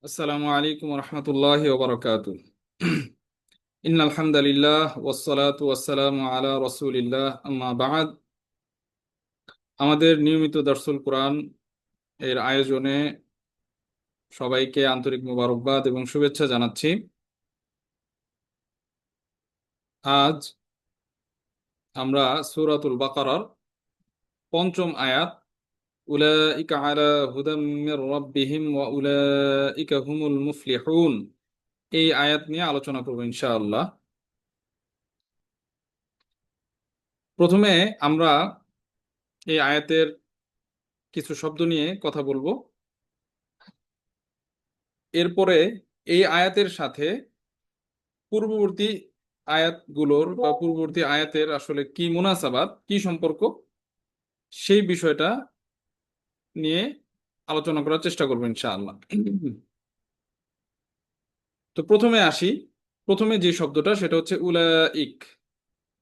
আসসালামু আলাইকুম রহমতুল্লাহি ওবরাকাতু। ইন্নাল হামদালিল্লাহ ওয়াসসালাতু ওয়াসসালামু আলা রাসূলিল্লাহ আম্মা বা'দ। আমাদের নিয়মিত দর্সুল কোরআন এর আয়োজনে সবাইকে আন্তরিক মোবারকবাদ এবং শুভেচ্ছা জানাচ্ছি। আজ আমরা সূরাতুল বাকারার পঞ্চম আয়াত উলাইকা আলা হুদাম মির রাব্বিহিম ওয়া উলাইকা হুমুল মুফলিহুন, এই আয়াত নিয়ে আলোচনা করব ইনশাআল্লাহ। প্রথমে আমরা এই আয়াতের কিছু শব্দ নিয়ে কথা বলবো। এরপরে এই আয়াতের সাথে পূর্ববর্তী আয়াতগুলোর বা পূর্ববর্তী আয়াতের আসলে কি মুনাসাবাত, কি সম্পর্ক, সেই বিষয়টা নিয়ে আলোচনা করার চেষ্টা করবো ইনশাআল্লাহ। তো প্রথমে আসি। প্রথমে যে শব্দটা সেটা হচ্ছে উলাইক।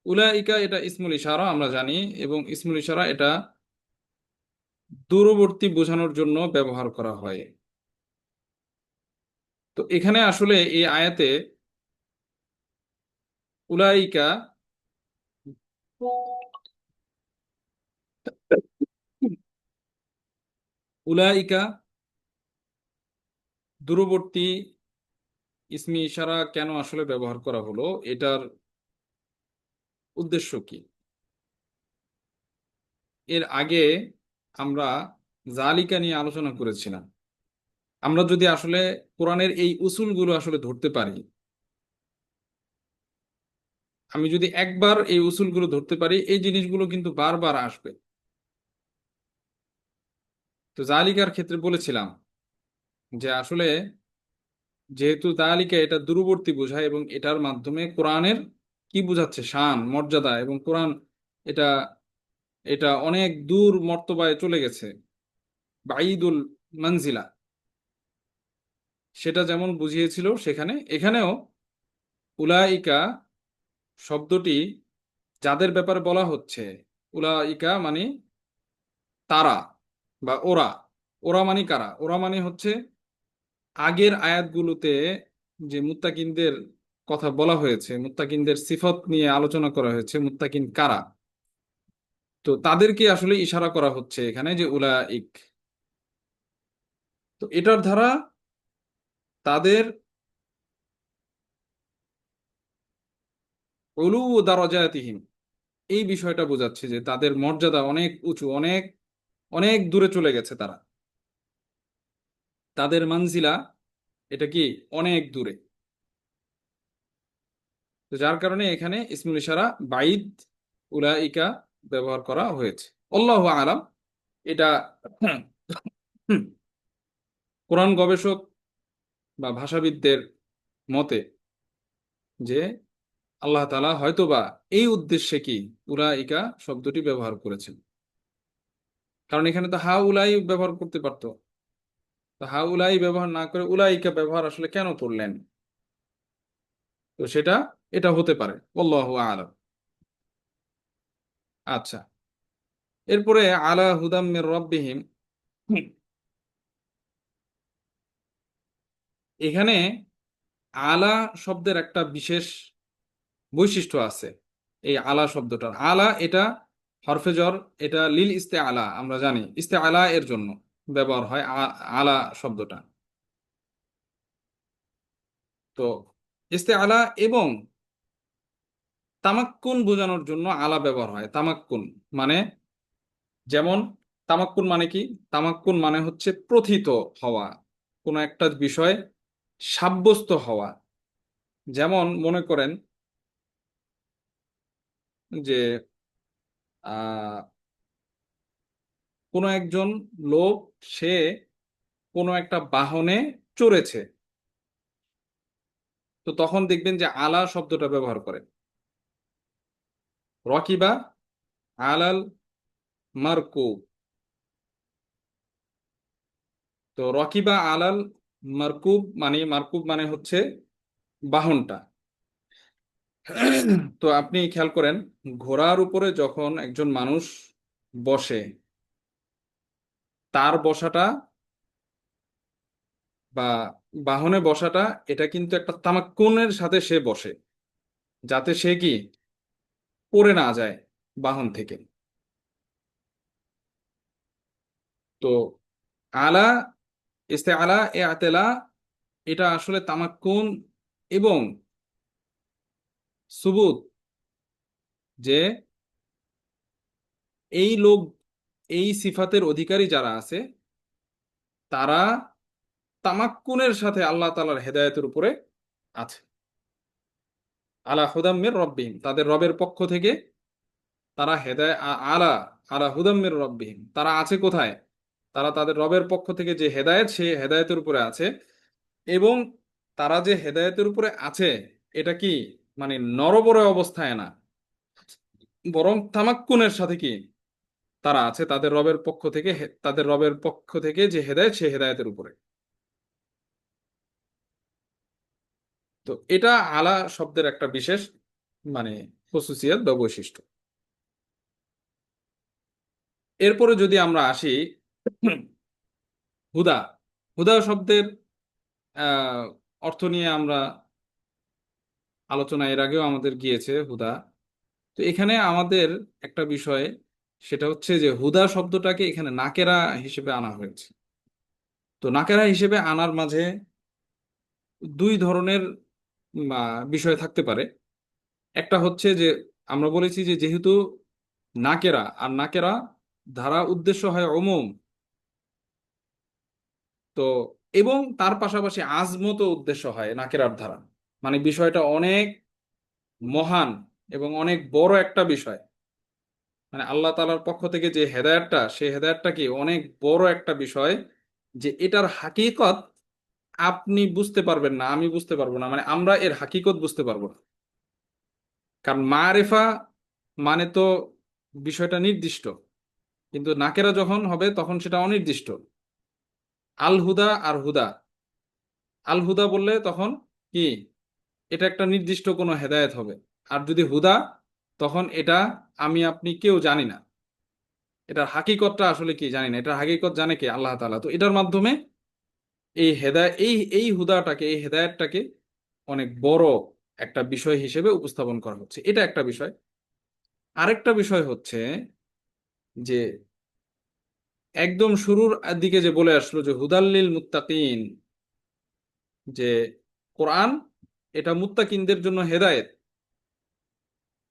উলাইকা এটা ইসমুল ইশারা আমরা জানি, এবং ইসমুল ইশারা এটা দূরবর্তী বোঝানোর জন্য ব্যবহার করা হয়। তো এখানে আসলে এই আয়াতে উলাইকা উলাইকা দূরবর্তী ইসমি ইশারা কেন আসলে ব্যবহার করা হলো, এটার উদ্দেশ্য কি? এর আগে আমরা জালিকা নিয়ে আলোচনা করেছিলাম। আমরা যদি আসলে কোরআনের এই উসুলগুলো আসলে ধরতে পারি, আমি যদি একবার এই উসুলগুলো ধরতে পারি, এই জিনিসগুলো কিন্তু বারবার আসবে। তো জালিকার ক্ষেত্রে বলেছিলাম যে আসলে যেহেতু জালিকা এটা দূরবর্তী বোঝায়, এবং এটার মাধ্যমে কোরআনের কি বোঝাচ্ছে, শান মর্যাদা, এবং কোরআন এটা এটা অনেক দূর মর্তবায় চলে গেছে, বাঈদুল মানজিলা, সেটা যেমন বুঝিয়েছিল সেখানে, এখানেও উলাইকা শব্দটি যাদের ব্যাপারে বলা হচ্ছে, উলাইকা মানে তারা বা ওরা। ওরা মানে কারা? ওরা মানে হচ্ছে আগের আয়াতগুলোতে যে মুত্তাকিনদের কথা বলা হয়েছে, মুত্তাকিনদের সিফত নিয়ে আলোচনা করা হয়েছে, মুত্তাকিন কারা, তো তাদেরকে আসলে ইশারা করা হচ্ছে এখানে যে উলাইক। তো এটার দ্বারা তাদের উলু দারাজাতিহিম, এই বিষয়টা বোঝাচ্ছে যে তাদের মর্যাদা অনেক উঁচু, অনেক অনেক দূরে চলে গেছে তারা, তাদের মানজিলা এটা কি অনেক দূরে। তো যার কারণে এখানে ইসমুল ইশারা বাইদ উলাইকা ব্যবহার করা হয়েছে। আল্লাহু আলাম। এটা কোরআন গবেষক বা ভাষাবিদদের মতে যে আল্লাহ তাআলা হয়তোবা এই উদ্দেশ্যে কি উলাইকা শব্দটি ব্যবহার করেছেন, কারণ এখানে তো হা উলাই ব্যবহার করতে পারতো। তো হা উলাই ব্যবহার না করে উলাইকা ব্যবহার আসলে কেন করলেন? তো এটা হতে পারে, আল্লাহু আলাম। আচ্ছা, এরপরে আলা হুদাম মির রাব্বিহিম, এখানে আলা শব্দের একটা বিশেষ বৈশিষ্ট্য আছে। এই আলা শব্দটার আলা এটা হরফে জর, এটা লিল ইস্তে আলা, আমরা জানি ইস্তে আলা এর জন্য ব্যবহার হয় আলা শব্দটা। তো ইস্তে আলা এবং তামাক্কুন বোঝানোর জন্য আলা ব্যবহার হয়। তামাক্কুন মানে, যেমন তামাক্কুন মানে কি? তামাক্কুন মানে হচ্ছে প্রথিত হওয়া, কোনো একটা বিষয় সাব্যস্ত হওয়া। যেমন মনে করেন যে আহ কোনো একজন লোক, সে কোনো একটা বাহনে চড়েছে, তো তখন দেখবেন যে আলা শব্দটা ব্যবহার করে। রকিবা আলাল মারকুব। তো রকিবা আলাল মারকুব মানে, মারকুব মানে হচ্ছে বাহনটা। তো আপনি খেয়াল করেন, ঘোড়ার উপরে যখন একজন মানুষ বসে, তার বসাটা বা বাহনে বসাটা এটা কিন্তু একটা তামাক্কুনের সাথে সে বসে, যাতে সে কি পড়ে না যায় বাহন থেকে। তো আলা, ইস্তেআলা, ইআতেলা, এটা আসলে তামাক্কুন এবং সুবুত, যে এই লোক, এই সিফাতের অধিকারী যারা আছে তারা তামাক্কুনের সাথে আল্লাহ তাআলার হেদায়েতের উপরে আছে। আলা হুদাম মির রব্বিহিম, তাদের রবের পক্ষ থেকে তারা আলা আলা হুদাম মির রব্বিহিম, তারা আছে কোথায়? তারা তাদের রবের পক্ষ থেকে যে হেদায়েত, সে হেদায়েতের উপরে আছে। এবং তারা যে হেদায়েতের উপরে আছে, এটা কি মানে নরবরে অবস্থায় না, বরং তামাক্কুনের সাথে কি তারা আছে তাদের রবের পক্ষ থেকে, তাদের রবের পক্ষ থেকে যে হেদায়েত, সে হেদায়েতের উপরে। তো এটা আলা শব্দের একটা বিশেষ মানে খসুসিয়াত বা বৈশিষ্ট্য। এরপরে যদি আমরা আসি হুদা, হুদা শব্দের আহ অর্থ নিয়ে আমরা আলোচনা এর আগেও আমাদের গিয়েছে হুদা। তো এখানে আমাদের একটা বিষয়, সেটা হচ্ছে যে হুদা শব্দটাকে এখানে নাকেরা হিসেবে আনা হয়েছে। তো নাকেরা হিসেবে আনার মাঝে দুই ধরনের বিষয় থাকতে পারে। একটা হচ্ছে যে আমরা বলেছি যে যেহেতু নাকেরা, আর নাকেরা ধারা উদ্দেশ্য হয় অমুম, তো এবং তার পাশাপাশি আজমত উদ্দেশ্য হয় নাকেরার ধারা, মানে বিষয়টা অনেক মহান এবং অনেক বড় একটা বিষয়। মানে আল্লাহ তাআলার পক্ষ থেকে যে হেদায়েতটা, সেই হেদায়েতটা কি অনেক বড় একটা বিষয়, যে এটার হাকিকত আপনি বুঝতে পারবেন না, আমি বুঝতে পারবো না, মানে আমরা এর হাকিকত বুঝতে পারবো না। কারণ মারেফা মানে তো বিষয়টা নির্দিষ্ট, কিন্তু নাকেরা যখন হবে তখন সেটা অনির্দিষ্ট। আল হুদা আর হুদা, আল হুদা বললে তখন কি এটা একটা নির্দিষ্ট কোনো হেদায়েত হবে। আর যদি হুদা, তখন এটা আমি আপনি কেউ জানি না, এটার হাকিকতটা আসলে কি জানি না, এটার হাকিকত জানে কে? আল্লাহ তাআলা। তো এটার মাধ্যমে এই হেদায় এই এই হুদাটাকে, এই হেদায়েতটাকে অনেক বড় একটা বিষয় হিসেবে উপস্থাপন করা হচ্ছে, এটা একটা বিষয়। আরেকটা বিষয় হচ্ছে যে একদম শুরুর দিকে যে বলে আসলো যে হুদাল্লিল মুত্তাকিন, যে কোরআন এটা মুত্তাকিনদের জন্য হেদায়েত।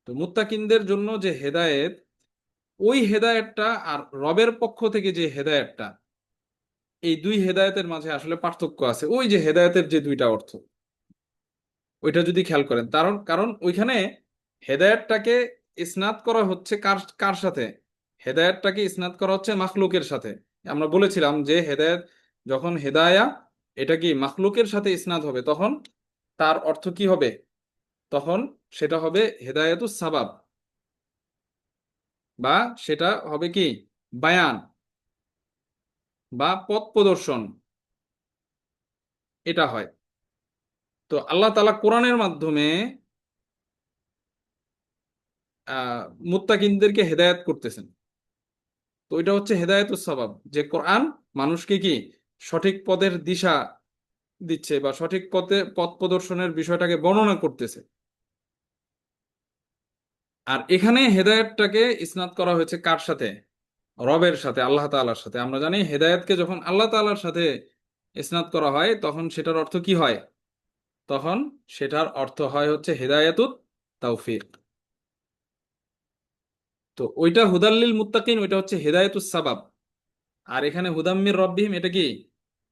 তো মুত্তাকিনদের জন্য যে হেদায়েত, ওই হেদায়েতটা আর রবের পক্ষ থেকে যে হেদায়েতটা, এই দুই হেদায়েতের মাঝে আসলে পার্থক্য আছে। ওই যে হেদায়েতের যে দুইটা অর্থ, ওইটা যদি খেয়াল করেন, কারণ কারণ ওইখানে হেদায়েতটাকে ইসনাদ করা হচ্ছে কার কার সাথে? হেদায়েতটাকে ইসনাদ করা হচ্ছে মাখলুকের সাথে। আমরা বলেছিলাম যে হেদায়েত, যখন হেদায়া এটা কি মাখলুকের সাথে ইসনাদ হবে, তখন তার অর্থ কি হবে? তখন সেটা হবে হেদায়েতুস সাবাব, বা সেটা হবে কি বায়ান বা পথ প্রদর্শন, এটা হয়। তো আল্লাহ তাআলা কোরআনের মাধ্যমে আহ মুত্তাকিনদেরকে হেদায়েত করতেছেন। তো এটা হচ্ছে হেদায়েতুস সাবাব, যে কোরআন মানুষকে কি সঠিক পথের দিশা দিচ্ছে, বা সঠিক পথে পথ প্রদর্শনের বিষয়টাকে বর্ণনা করতেছে। আর এখানে হেদায়েতটাকে ইসনাদ করা হয়েছে কার সাথে? রবের সাথে, আল্লাহ তাআলার সাথে। আমরা জানি হেদায়েতকে যখন আল্লাহ তাআলার সাথে ইসনাদ করা হয়, তখন সেটার অর্থ কি হয়? তখন সেটার অর্থ হয় হচ্ছে হেদায়েতুত তাওফিক। তো ওইটা হুদাল্লিল মুত্তাকিন, ওইটা হচ্ছে হেদায়েতুস সাবাব। আর এখানে হুদাম্মির রব্বিহিম, এটা কি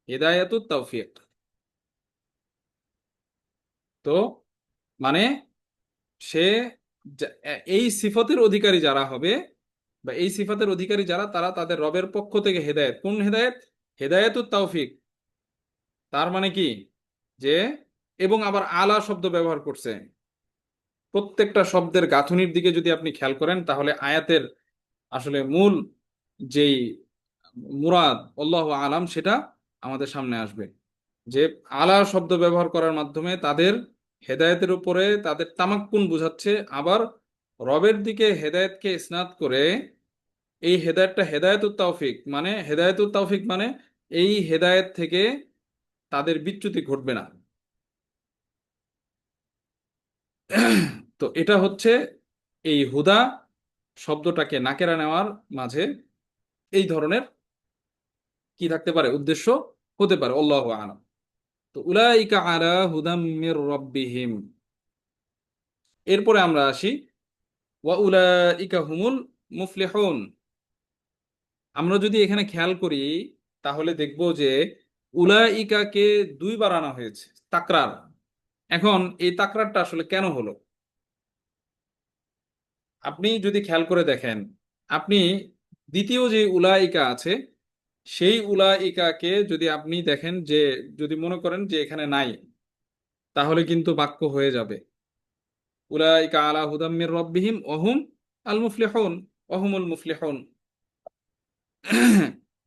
হেদায়েতুত তাওফিক। তো মানে সে এই সিফতের অধিকারী যারা হবে, বা এই সিফাতের অধিকারী যারা, তারা তাদের রবের পক্ষ থেকে হেদায়েত, কোন হেদায়েত? হেদায়েতুত তাওফিক। তার মানে কি যে, এবং আবার আলা শব্দ ব্যবহার করছে। প্রত্যেকটা শব্দের গাঁথুনির দিকে যদি আপনি খেয়াল করেন, তাহলে আয়াতের আসলে মূল যেই মুরাদ আল্লাহু আলাম, সেটা আমাদের সামনে আসবে। যে আলা শব্দ ব্যবহার করার মাধ্যমে তাদের হেদায়েতের উপরে তাদের তামাক্কুন বুঝাচ্ছে। আবার রবের দিকে হেদায়েতকে ইসনাদ করে, এই হেদায়েতটা হেদায়েতুত তাওফিক, মানে হেদায়েতুত তাওফিক মানে এই হেদায়েত থেকে তাদের বিচ্যুতি ঘটবে না। তো এটা হচ্ছে এই হুদা শব্দটাকে নাকেরা নেওয়ার মাঝে এই ধরনের কি থাকতে পারে, উদ্দেশ্য হতে পারে, আল্লাহু আ'লাম। তো উলাইকা আলা হুদাম মির রাব্বিহিম। এরপরে আমরা আসি ওয়া উলাইকা হুমুল মুফলিহুন। আমরা যদি এখানে খেয়াল করি তাহলে দেখব যে উলাইকাকে দুইবার আনা হয়েছে, তাকরার। এখন এই তাকরারটা আসলে কেন হলো, আপনি যদি খেয়াল করে দেখেন, আপনি দ্বিতীয় যে উলাইকা আছে সেই উলাইকাকে যদি আপনি দেখেন, যে যদি মনে করেন যে এখানে নাই, তাহলে কিন্তু বাক্য হয়ে যাবে উলাইকা আলা হুদাম মির রাব্বিহিম ওয়া হুম আল মুফলিহুন, ওয়া হুমুল মুফলিহুন।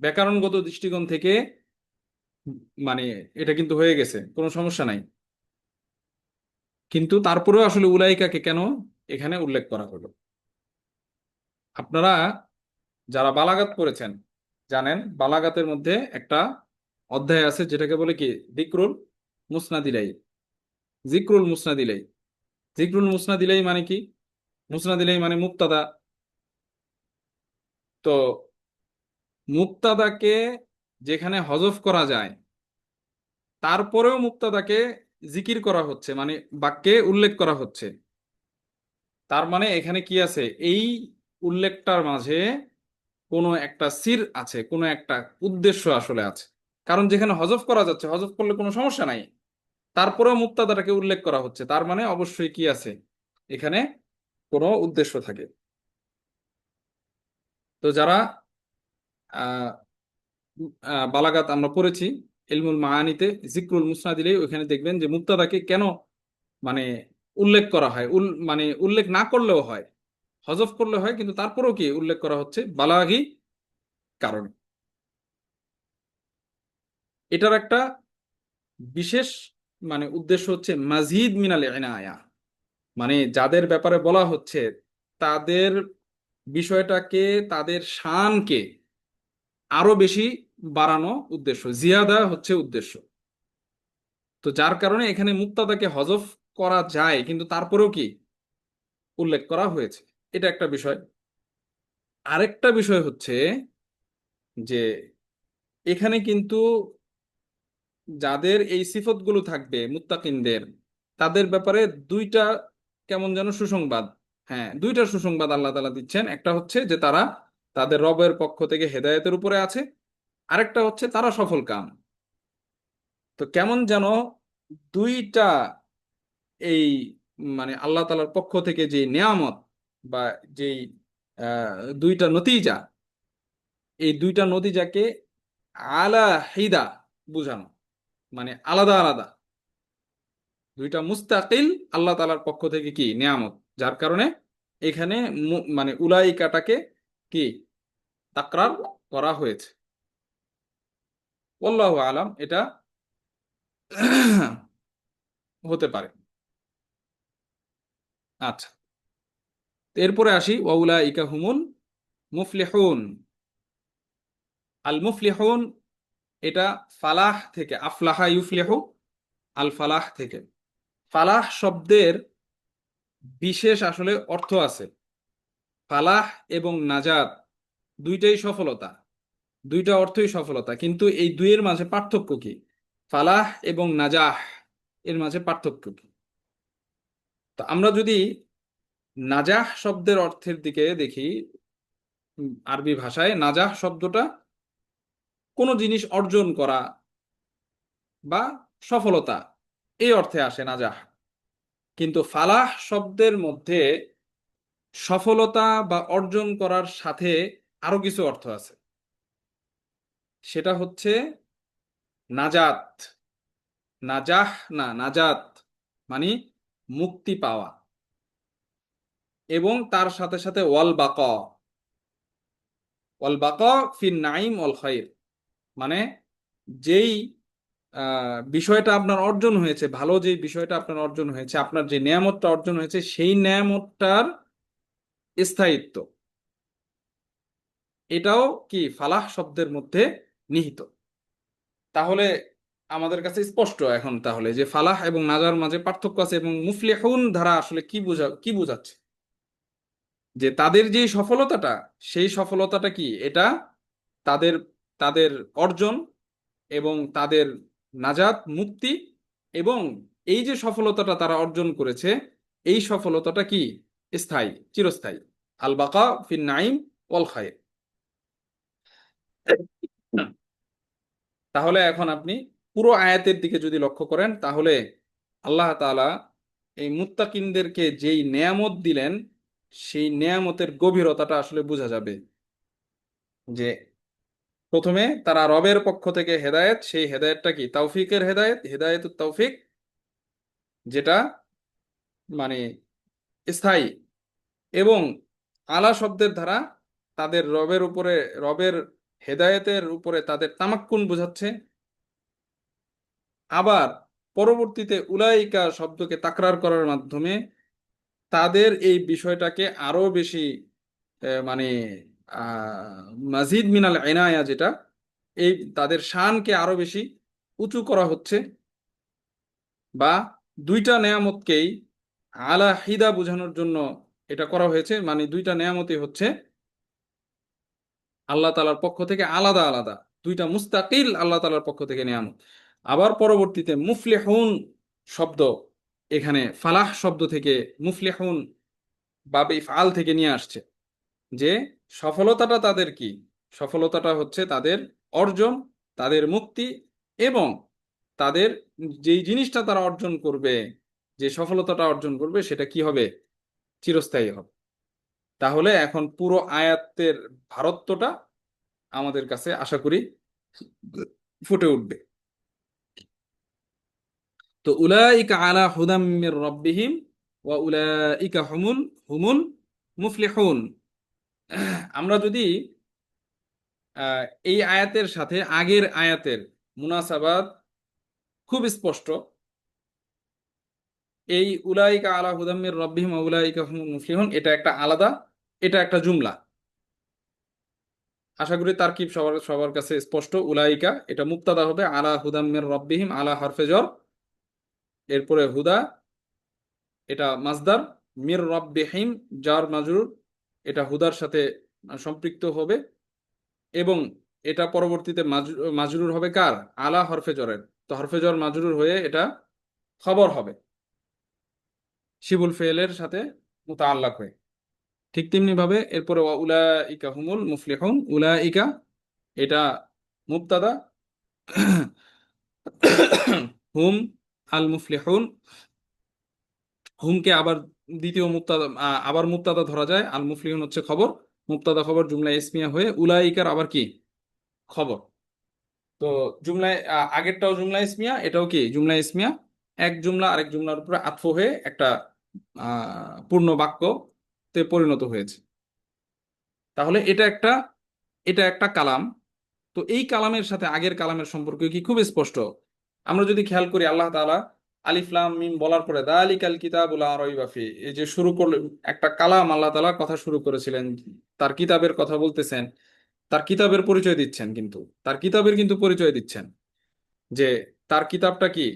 ব্যাকরণগত দৃষ্টিকোণ থেকে মানে এটা কিন্তু হয়ে গেছে, কোনো সমস্যা নাই। কিন্তু তারপরেও আসলে উলাইকাকে কেন এখানে উল্লেখ করা হলো? আপনারা যারা বালাগাত করেছেন জানেন, বালাগাতের মধ্যে একটা অধ্যায় আছে যেটাকে বলে কি যিকরুল মুসনাদিলাই। যিকরুল মুসনাদিলাই, যিকরুল মুসনাদিলাই মানে কি? মুসনাদিলাই মানে মুক্তাদা। তো মুক্তাদাকে যেখানে হযফ করা যায়, তারপরেও মুক্তাদাকে জিকির করা হচ্ছে, মানে বাক্যে উল্লেখ করা হচ্ছে। তার মানে এখানে কি আছে, এই উল্লেখটার মাঝে কোনো একটা সির আছে, কোনো একটা উদ্দেশ্য আসলে আছে। কারণ যেখানে হযফ করা যাচ্ছে, হযফ করলে কোনো সমস্যা নাই, তারপরেও মুক্তাদাটাকে উল্লেখ করা হচ্ছে, তার মানে অবশ্যই কি আছে, এখানে কোনো উদ্দেশ্য থাকে। তো যারা আহ বালাগাত আমরা পড়েছি, ইলমুল মাআনিতে যিকরুল মুসনাদ দিলেই ওখানে দেখবেন যে মুক্তাদাকে কেন মানে উল্লেখ করা হয়, মানে উল্লেখ না করলেও হয়, হযফ করলে হয়, কিন্তু তারপরেও কি উল্লেখ করা হচ্ছে বালাগী কারণে। এটার একটা বিশেষ মানে উদ্দেশ্য হচ্ছে মাজিদ মিনাল ইনায়া, মানে যাদের ব্যাপারে বলা হচ্ছে তাদের বিষয়টাকে, তাদের শানকে আরো বেশি বাড়ানো উদ্দেশ্য, জিয়াদা হচ্ছে উদ্দেশ্য। তো যার কারণে এখানে মুক্তাদাকে হযফ করা যায়, কিন্তু তারপরেও কি উল্লেখ করা হয়েছে, এটা একটা বিষয়। আরেকটা বিষয় হচ্ছে যে এখানে কিন্তু যাদের এই সিফতগুলো থাকবে মুত্তাকিনদের, তাদের ব্যাপারে দুইটা কেমন যেন সুসংবাদ, হ্যাঁ দুইটা সুসংবাদ আল্লাহ তাআলা দিচ্ছেন। একটা হচ্ছে যে তারা তাদের রবের পক্ষ থেকে হেদায়েতের উপরে আছে, আরেকটা হচ্ছে তারা সফল কাম। তো কেমন যেন দুইটা এই মানে আল্লাহ তাআলার পক্ষ থেকে যে নেয়ামত বা যেই দুইটা নতিজা, এই দুইটা নতিজাকে আলা হিদা বুঝানো, মানে আলাদা আলাদা দুইটা মুস্তাকিল আল্লাহ তাআলার পক্ষ থেকে কি নেয়ামত, যার কারণে এখানে মানে উলাইকাটাকে কি তাকরার করা হয়েছে। আল্লাহু আলাম, এটা হতে পারে। আচ্ছা, এরপরে আসি ওয়াউলাইকা হুমুল মুফলিহুন। আল মুফলিহুন এটা ফালাহ থেকে, আফলাহা ইউফলিহু, আল ফালাহ থেকে। ফালাহ শব্দের বিশেষ আসলে অর্থ আছে। ফালাহ এবং নাজাত দুইটাই সফলতা, দুইটা অর্থই সফলতা, কিন্তু এই দুইয়ের মাঝে পার্থক্য কি? ফালাহ এবং নাজাহ এর মাঝে পার্থক্য কি? তো আমরা যদি নাজাহ শব্দের অর্থের দিকে দেখি, আরবি ভাষায় নাজাহ শব্দটা কোনো জিনিস অর্জন করা বা সফলতা, এই অর্থে আসে নাজাহ। কিন্তু ফালাহ শব্দের মধ্যে সফলতা বা অর্জন করার সাথে আরো কিছু অর্থ আছে, সেটা হচ্ছে নাজাত। নাজাহ না, নাজাত মানে মুক্তি পাওয়া, এবং তার সাথে সাথে ওয়াল বাকা, ওয়াল বাকা ফিন নাইম ওয়াল খাইর, মানে যেই বিষয়টা আপনার অর্জন হয়েছে, ভালো যে বিষয়টা আপনার অর্জন হয়েছে, আপনার যে নেয়ামতটা অর্জন হয়েছে, সেই নেয়ামতটার স্থায়িত্ব, এটাও কি ফালাহ শব্দের মধ্যে নিহিত। তাহলে আমাদের কাছে স্পষ্ট এখন তাহলে যে ফালাহ এবং নাজার মাঝে পার্থক্য আছে, এবং মুফলিহুন ধারা আসলে কি বোঝাচ্ছে, যে তাদের যে সফলতাটা, সেই সফলতাটা কি, এটা তাদের তাদের অর্জন এবং তাদের নাজাত মুক্তি, এবং এই যে সফলতাটা তারা অর্জন করেছে, এই সফলতাটা কি, স্থায়ী, চিরস্থায়ী। আল বাকা ফিন নাইম ওয়াল খায়র। তাহলে এখন আপনি পুরো আয়াতের দিকে যদি লক্ষ্য করেন, তাহলে আল্লাহ তাআলা এই মুত্তাকিনদেরকে যেই নেয়ামত দিলেন, সেই নেয়ামতের গভীরতাটা আসলে বোঝা যাবে। যে প্রথমে তারা রবের পক্ষ থেকে হেদায়েত, সেই হেদায়েতটা কি, তাওফিকের হেদায়েত, হেদায়েতুত তাওফিক, যেটা মানে স্থায়ী। এবং আলা শব্দের দ্বারা তাদের রবের উপরে, রবের হেদায়েতের উপরে তাদের তামাক্কুন বোঝাচ্ছে। আবার পরবর্তীতে উলাইকা শব্দকে তাকরার করার মাধ্যমে তাদের এই বিষয়টাকে আরো বেশি মানে মাজিদ মিনাল ইনায়া, যেটা এই তাদের শানকে আরো বেশি উঁচু করা হচ্ছে। বা দুইটা নেয়ামতকেই আলা হিদা বোঝানোর জন্য এটা করা হয়েছে, মানে দুইটা নেয়ামতই হচ্ছে আল্লাহ তাআলার পক্ষ থেকে আলাদা আলাদা, দুইটা মুস্তাকিল আল্লাহ তাআলার পক্ষ থেকে নেয়ামত। আবার পরবর্তীতে মুফলিহুন শব্দ এখানে ফালাহ শব্দ থেকে, মুফলিহুন বাবে ইফআল থেকে নিয়ে আসছে, যে সফলতাটা তাদের কি, সফলতাটা হচ্ছে তাদের অর্জন, তাদের মুক্তি, এবং তাদের যেই জিনিসটা তারা অর্জন করবে, যে সফলতাটা অর্জন করবে, সেটা কি হবে, চিরস্থায়ী হবে। তাহলে এখন পুরো আয়াতের ভারত্বটা আমাদের কাছে আশা করি ফুটে উঠবে। তো উলাইকা আলা হুদাম মির রাব্বিহিম ওয়া উলাইকা হুমুল মুফলিহুন। আমরা যদি আহ, এই আয়াতের সাথে আগের আয়াতের মুনাসাবাত খুব স্পষ্ট। এই উলাইকা আলা হুদাম মির রাব্বিহিম ওয়া উলাইকা হুমুল মুফলিহুন, এটা একটা আলাদা, এটা একটা জুমলা। আশা করি তারকিব সবার সবার কাছে স্পষ্ট। উলাইকা এটা মুক্তাদা হবে, আলা হুদাম মির রাব্বিহিম, আলা হরফে জর, এরপরে হুদা এটা মাজদার, মির রাব্বিহিম জার মাজরুর, এটা হুদার সাথে সম্পৃক্ত হবে। এবং এটা পরবর্তীতে মাজরুর হবে কার, আলা হরফে জরের। তো হরফে জর মাজরুর হয়ে এটা খবর হবে শিবুল ফেলের সাথে মুতাআল্লাক হয়ে। ঠিক তেমনি ভাবে এরপরে উলাইকা হুমুল মুফলিহুন, উলাইকা এটা মুবতাদা, হুম আল মুফলিহুন, হুমকে আবার দ্বিতীয় মুক্তাদা, আবার মুক্তাদা ধরা যায়, আল মুফলিহুন হচ্ছে খবর, মুক্তাদা খবর জুমলা ইসমিয়া হয়ে উলাইকার আবার কি, খবর। তো জুমলায় আগেরটাও জুমলা ইসমিয়া, এটাও কি জুমলা ইসমিয়া, এক জুমলা আরেক জুমলার উপরে আতফ হয়ে একটা পূর্ণ বাক্যতে পরিণত হয়েছে। তাহলে এটা একটা কালাম। তো এই কালামের সাথে আগের কালামের সম্পর্ক কি খুব স্পষ্ট। আমরা যদি খেয়াল করি, আল্লাহ তাআলা আলিফ লাম মিম বলার পরে দালিকাল কিতাবুল লা রাইবা ফি, এই যে শুরু করলেন একটা কালাম, আল্লাহ তাআলা কথা শুরু করেছিলেন, তার কিতাবের কথা বলতেছেন, তার কিতাবের পরিচয় দিচ্ছেন, কিন্তু তার কিতাবের কিন্তু পরিচয় দিচ্ছেন যে তার কিতাবটা কি,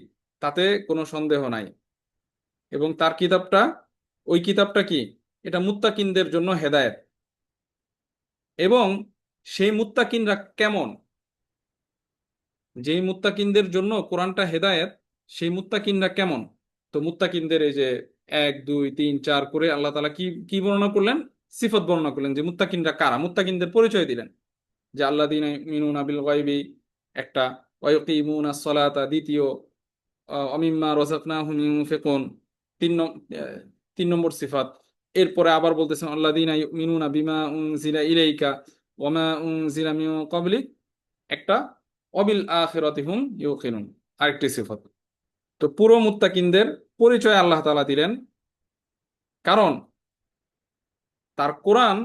তাতে কোনো সন্দেহ নাই। এবং তার কিতাবটা, ওই কিতাবটা কি, এটা মুত্তাকিনদের জন্য হেদায়েত। এবং সেই মুত্তাকিনরা কেমন, যেই মুত্তাকিনদের জন্য কোরআনটা হেদায়েত, সেই মুত্তাকিনরা কেমন। তো মুত্তাকিনদের এই যে 1 2 3 4 করে আল্লাহ তাআলা কি কি বর্ণনা করলেন, সিফত বর্ণনা করলেন, যে মুত্তাকিনরা কারা, মুত্তাকিনদের পরিচয় দিলেন, যে আল্লাযীনা ইউমিনুনা বিল গায়বি একটা, ওয়া ইউকিমুনাস সালাতা দ্বিতীয়, অমিম্মা রাযাকনাহুম ইউনফিকুন 3 নম্বর সিফাত। এরপরে আবার বলতেছেন আল্লাযীনা ইউমিনুনা বিমা উনজিলা ইলাইকা ওয়া মা উনজিলা মিন ক্বাবলিক একটা, অবিল আখিরাতি হুম ইউকিনুন আরেকটি সিফাত। তো পুরো মুত্তাকিনদের পরিচয় আল্লাহ তাআলা দিলেন, কারণ তার কোরআন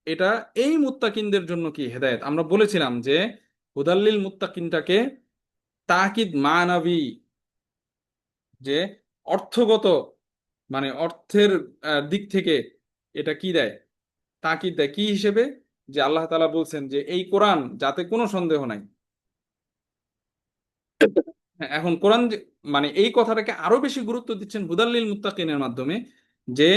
এটা এই মুত্তাকিনদের জন্য কি হেদায়েত। আমরা বলেছিলাম যে হুদাল্লিল মুত্তাকিনটাকে তাকিদ মানাবি, যে অর্থগত, মানে অর্থের দিক থেকে এটা কি দেয়, তাকিদ দেয় কি হিসেবে, যে আল্লাহ তাআলা বলছেন যে এই কোরআন যাতে কোনো সন্দেহ নাই, হ্যাঁ, এখন কোরআন মানে এই কথাটাকে আরো বেশি গুরুত্ব দিচ্ছেন হুদাল্লিল মুত্তাকিনের মাধ্যমে, যে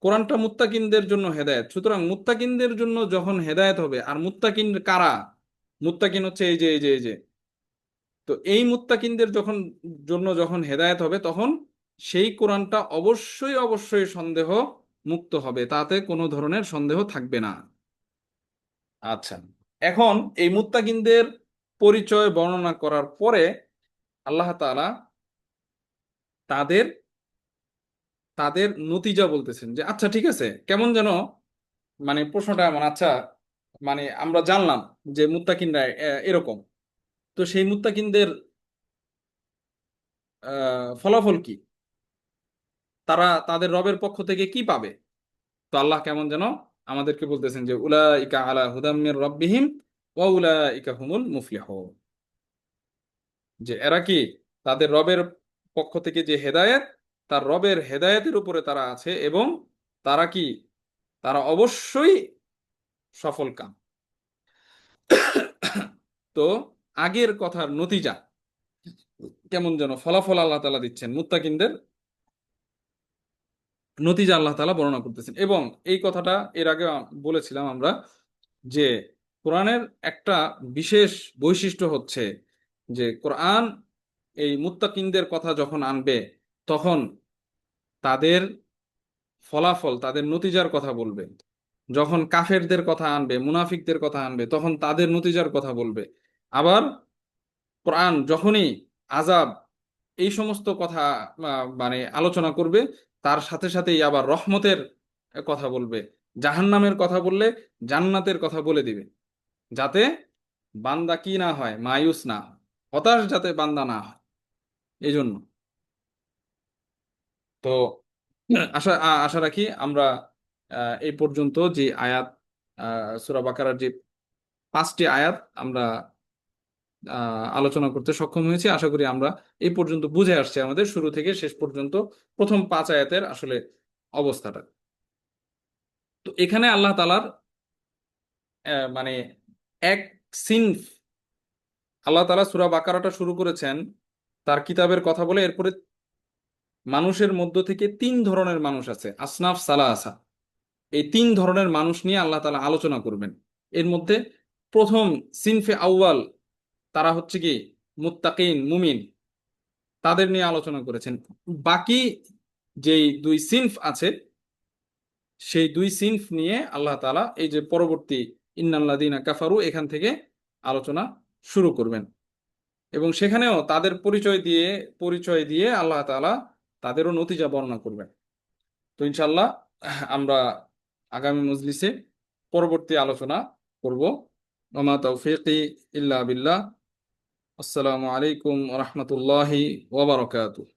কোরআনটা মুত্তাকিনদের জন্য হেদায়েত। সুতরাং মুত্তাকিনদের জন্য যখন হেদায়েত হবে, আর মুত্তাকিন কারা? মুত্তাকিন হচ্ছে এই যে তো এই মুত্তাকিনদের যখন হেদায়েত হবে, তখন সেই কোরআনটা অবশ্যই অবশ্যই সন্দেহ মুক্ত হবে, তাতে কোনো ধরনের সন্দেহ থাকবে না। আচ্ছা, এখন এই মুত্তাকিনদের পরিচয় বর্ণনা করার পরে আল্লাহ তাআলা তাদের তাদের নতিজা বলতেছেন, যে আচ্ছা ঠিক আছে, কেমন যেন মানে প্রশ্নটা এমন, আচ্ছা মানে আমরা জানলাম যে মুত্তাকিনরা এরকম, তো সেই মুত্তাকিনদের ফলাফল কি? তারা তাদের রবের পক্ষ থেকে কি পাবে? তো আল্লাহ কেমন যেন আমাদেরকে বলতেছেন যে উলাইকা আলা হুদাম মির রাব্বিহিম ওয়া উলাইকা হুমুল মুফলিহুন, যে এরা কি তাদের রবের পক্ষ থেকে যে হেদায়েত, তার রবের হেদায়েতের উপরে তারা আছে, এবং তারা কি, তারা অবশ্যই সফল কাম। তো আগের কথার নতিজা, কেমন যেন ফলাফল আল্লাহ তাআলা দিচ্ছেন, মুত্তাকিনদের নতিজা আল্লাহ তাআলা বর্ণনা করতেছেন। এবং এই কথাটা এর আগে বলেছিলাম আমরা, যে কোরআনের একটা বিশেষ বৈশিষ্ট্য হচ্ছে যে কোরআন এই মুত্তাকিনদের কথা যখন আনবে, তখন তাদের ফলাফল, তাদের নতিজার কথা বলবে। যখন কাফেরদের কথা আনবে, মুনাফিকদের কথা আনবে, তখন তাদের নতিজার কথা বলবে। আবার কোরআন যখনই আযাব, এই সমস্ত কথা মানে আলোচনা করবে, তার সাথে সাথেই আবার রহমতের কথা বলবে। জাহান্নামের কথা বললে জান্নাতের কথা বলে দিবে, যাতে বান্দা কি না হয়, মায়ুস না হয়, হতাশ যাতে বান্দা না হয়। এই জন্য তো আশা রাখি আমরা এই পর্যন্ত যে আয়াত, সূরা বাকারার যে 5টি আয়াত আমরা আলোচনা করতে সক্ষম হয়েছি। আশা করি আমরা এই পর্যন্ত বুঝে আসছি আমাদের শুরু থেকে শেষ পর্যন্ত প্রথম 5 আয়াতের আসলে অবস্থাটা। তো এখানে আল্লাহ তাআলার মানে এক সিনফ, আল্লাহ তাআলা সূরা বাকারাটা শুরু করেছেন তার কিতাবের কথা বলে, এরপরে মানুষের মধ্য থেকে 3 ধরনের মানুষ আছে, আসনাফ সালাসা। এই 3 ধরনের মানুষ নিয়ে আল্লাহ তাআলা আলোচনা করবেন। এর মধ্যে প্রথম সিনফে আউয়াল, তারা হচ্ছে কি মুত্তাকিন মুমিন, তাদের নিয়ে আলোচনা করেছেন। বাকি যেই 2 সিনফ আছে, সেই 2 সিনফ নিয়ে আল্লাহ তাআলা এই যে পরবর্তী ইন্নাল্লাযীনা কাফারু, এখান থেকে আলোচনা শুরু করবেন। এবং সেখানেও তাদের পরিচয় দিয়ে আল্লাহ তাআলা তাদেরও নতিজা বর্ণনা করবেন। তো ইনশাল্লাহ আমরা আগামী মজলিসে পরবর্তী আলোচনা করব। ওমা তাওফীকি ইল্লা বিল্লাহ। আসসালামু আলাইকুম ওয়া রাহমাতুল্লাহি ওয়া বারাকাতুহু।